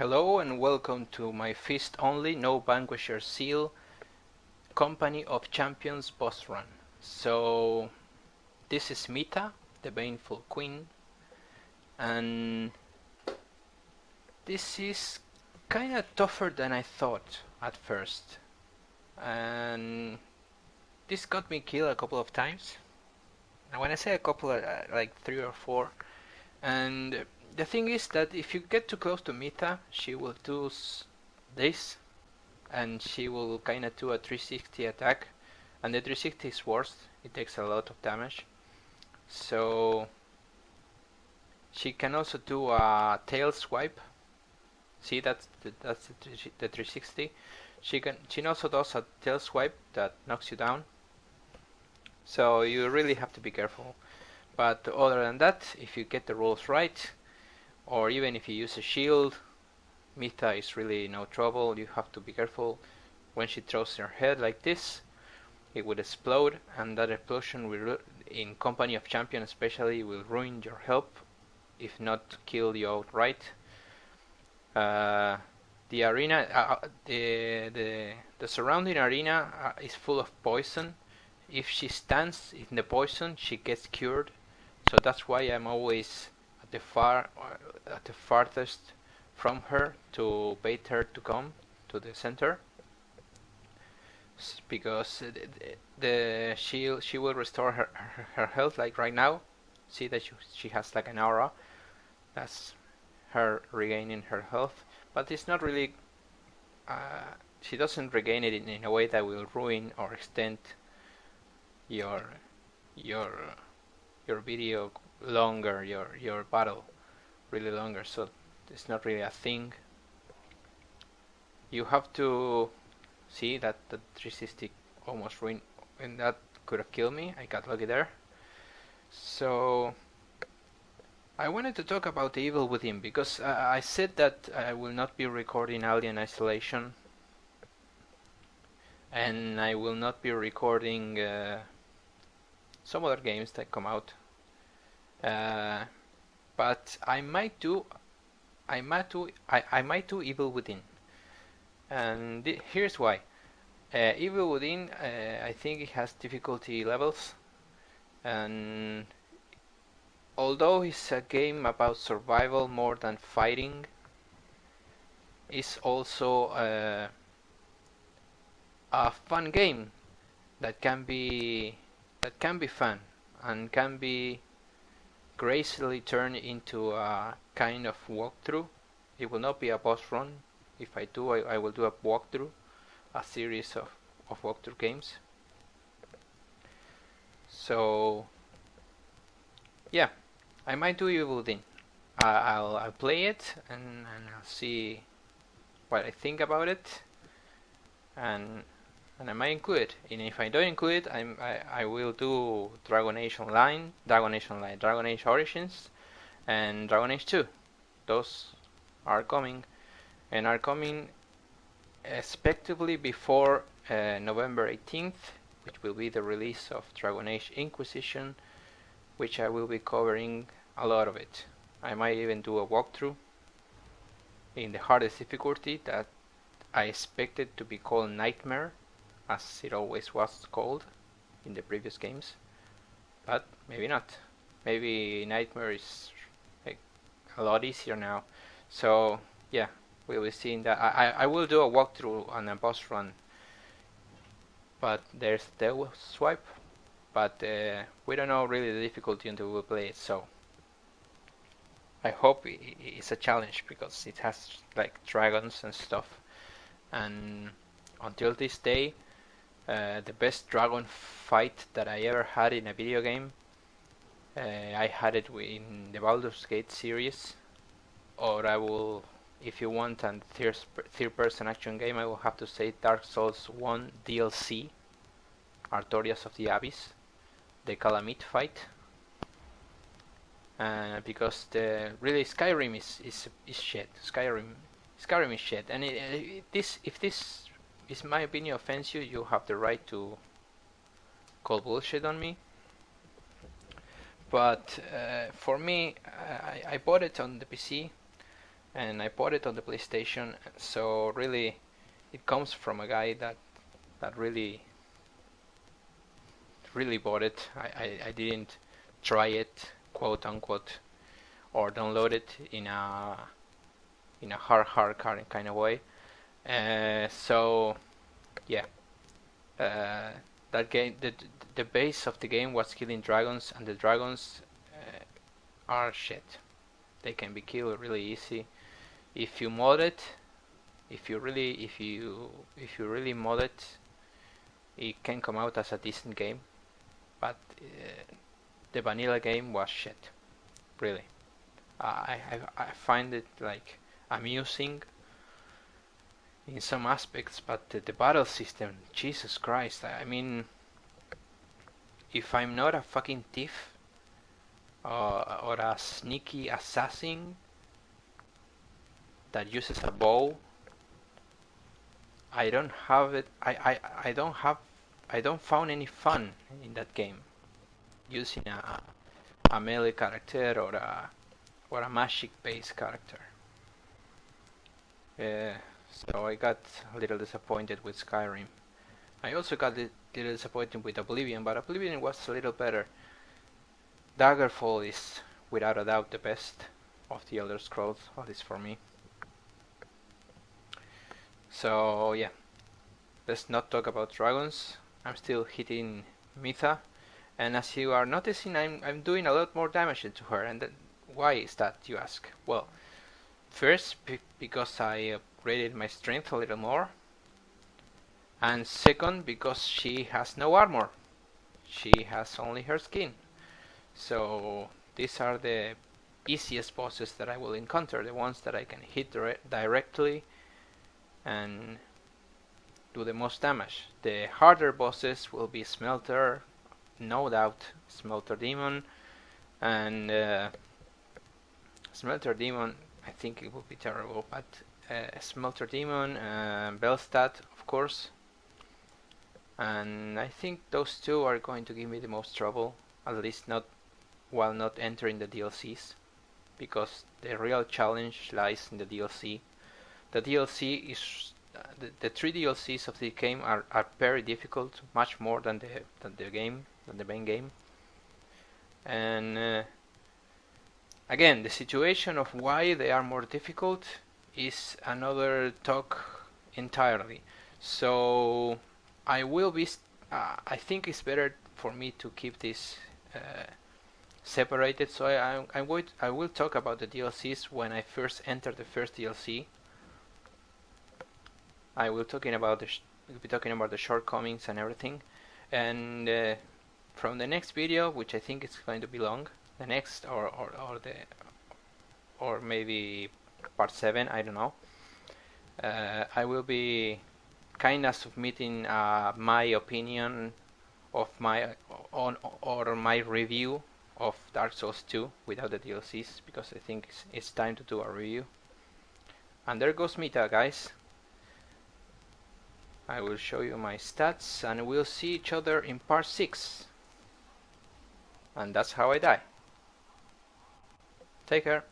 Hello and welcome to my Feast Only No Vanquisher Seal Company of Champions boss run. So this is Mytha, the Baneful Queen, and this is kinda tougher than I thought at first. And this got me killed a couple of times. And when I say a couple, like 3 or 4. And the thing is that if you get too close to Mytha, she will do this, and she will kinda do a 360 attack, and the 360 is worse, it takes a lot of damage. So she can also do a tail swipe. See, that's the 360. She also does a tail swipe that knocks you down. So you really have to be careful. But other than that, if you get the rules right, or even if you use a shield, Mytha is really no trouble. You have to be careful. When she throws her head like this, it will explode, and that explosion will, in Company of Champion especially, will ruin your health, if not kill you outright. The arena, the surrounding arena is full of poison. If she stands in the poison, she gets cured. So that's why I'm always at the farthest from her to bait her to come to the center, because she will restore her health, like right now. See that she has like an aura. That's her regaining her health, but it's not really. She doesn't regain it in a way that will ruin or extend your your your video longer, your battle really longer. So it's not really a thing. You have to see that the 360 almost ruined, and that could have killed me. I got lucky there. So I wanted to talk about the evil within, because I said that I will not be recording Alien Isolation, and I will not be recording some other games that come out. But I might do Evil Within, and here's why. Evil Within, I think it has difficulty levels, and although it's a game about survival more than fighting, it's also a fun game that can be fun and can be gracefully turned into a kind of walkthrough. It will not be a boss run. If I do, I will do a walkthrough, a series of walkthrough games. So yeah, I might do Evil Within. I'll play it and I'll see what I think about it, and I might include it. And if I don't include it, I will do Dragon Age Online, Dragon Age Origins, and Dragon Age 2. Those are coming, and are coming expectedly before November 18th, which will be the release of Dragon Age Inquisition, which I will be covering a lot of it. I might even do a walkthrough in the hardest difficulty that I expected to be called Nightmare, as it always was called in the previous games, but maybe not. Maybe Nightmare is like a lot easier now. So yeah, we'll be seeing that. I will do a walkthrough on a boss run, but there's the swipe, but we don't know really the difficulty until we play it. So I hope it's a challenge, because it has like dragons and stuff, and until this day, the best dragon fight that I ever had in a video game, I had it in the Baldur's Gate series, or I will, if you want a third-person action game, I will have to say Dark Souls 1 DLC, Artorias of the Abyss, the Calamite fight, because really Skyrim is shit. Skyrim is shit, and if this is my opinion offends you, you have the right to call bullshit on me. But for me, I bought it on the PC, and I bought it on the PlayStation. So really, it comes from a guy that really bought it. I didn't try it, quote unquote, or download it in a hard kind of way. So yeah, uh, that game, the base of the game was killing dragons, and the dragons are shit. They can be killed really easy if you mod it. If you really mod it, it can come out as a decent game. But the vanilla game was shit, really. I find it like amusing in some aspects, but the battle system, Jesus Christ! I mean, if I'm not a fucking thief or a sneaky assassin that uses a bow, I don't have it. I don't found any fun in that game using a melee character or a magic based character. So I got a little disappointed with Skyrim. I also got a little disappointed with Oblivion, but Oblivion was a little better. Daggerfall is without a doubt the best of the Elder Scrolls, at least for me. So yeah, let's not talk about dragons. I'm still hitting Mytha, and as you are noticing, I'm doing a lot more damage to her. And why is that, you ask? Well, first because I upgraded my strength a little more, and second because she has no armor. She has only her skin. So these are the easiest bosses that I will encounter, the ones that I can hit directly and do the most damage. The harder bosses will be Smelter, no doubt, Smelter Demon, and Smelter Demon, I think it would be terrible, but Smelter Demon, Belstadt, of course, and I think those two are going to give me the most trouble, at least not while not entering the DLCs, because the real challenge lies in the DLC. The DLC is the three DLCs of the game are very difficult, much more than the main game. And again, the situation of why they are more difficult is another talk entirely. So I will be. I think it's better for me to keep this separated. So I will talk about the DLCs when I first enter the first DLC. I will be talking about the shortcomings and everything, and from the next video, which I think is going to be long, the next or maybe part 7, I don't know. I will be kind of submitting my opinion of my review of Dark Souls 2 without the DLCs, because I think it's time to do a review. And there goes Mytha, guys. I will show you my stats, and we'll see each other in part 6. And that's how I die. Take care.